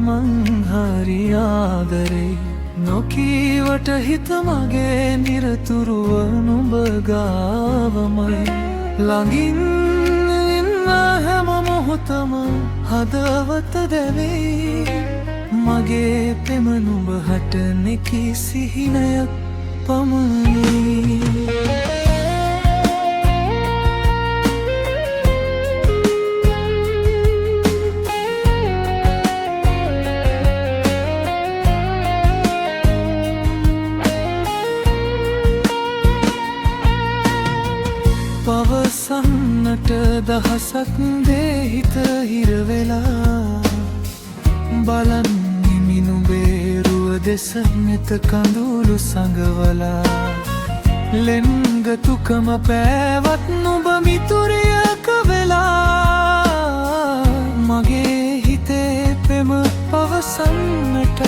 මං හරි ආදරේ නොකීවට හිත මගේ නිරතුරුව නුඹ ගාවමයි ළඟින් ඉන්න හැම මොහොතම හදවත දැවේ මගේ පෙම නුඹ හට නෙකි සිහිනයක් පමණි පවසන්නට දහසක් දේ හිත හිරවෙලා බලන්නේ නුඹේ රුව දෙස මෙත කඳුළු සඟවලා ලෙන්ගතුකම පෑවත් නුඹ මිතුරියක වෙලා මගේ හිතේ පෙම පවසන්නට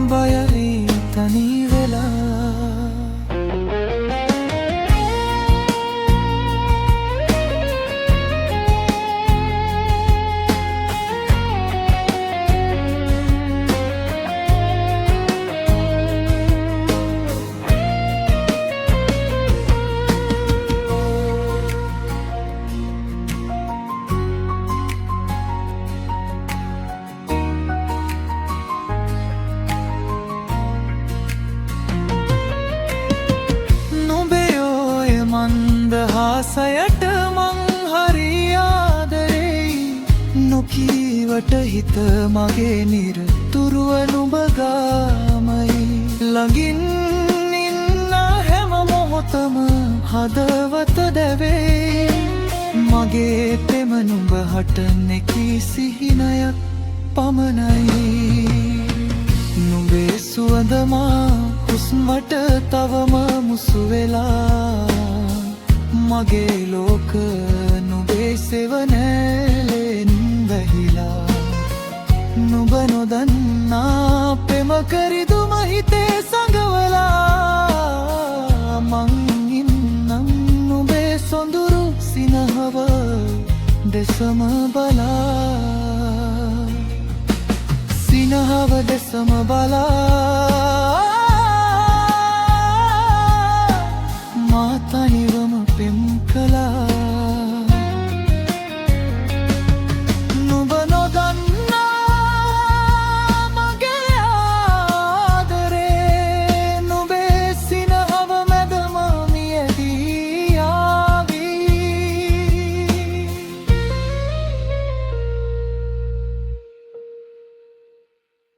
බයයි තනි වෙලා මන්දහාසයට මං හරි ආදරෙයි නොකීවට හිත මගේ නිරතුරුව නුඹ ගාමයි ළඟින් ඉන්න හැම මොහොතම හදවත දැවේ මගේ පෙම නුඹ හට නෙකි සිහිනයක් පමණයි නුඹේ සුවඳ මා හුස්මට තවම මුසු වෙලා මගේ ලෝක නුඹේ සෙවණැලෙන් වැහිලා නුඹ නොදන්නා පෙම කරිදුම හිතේ සඟවලා මං ඉන්නම් නුඹේ සොඳුරු සිනහව දෙසම බලා සිනහව දෙසම බලා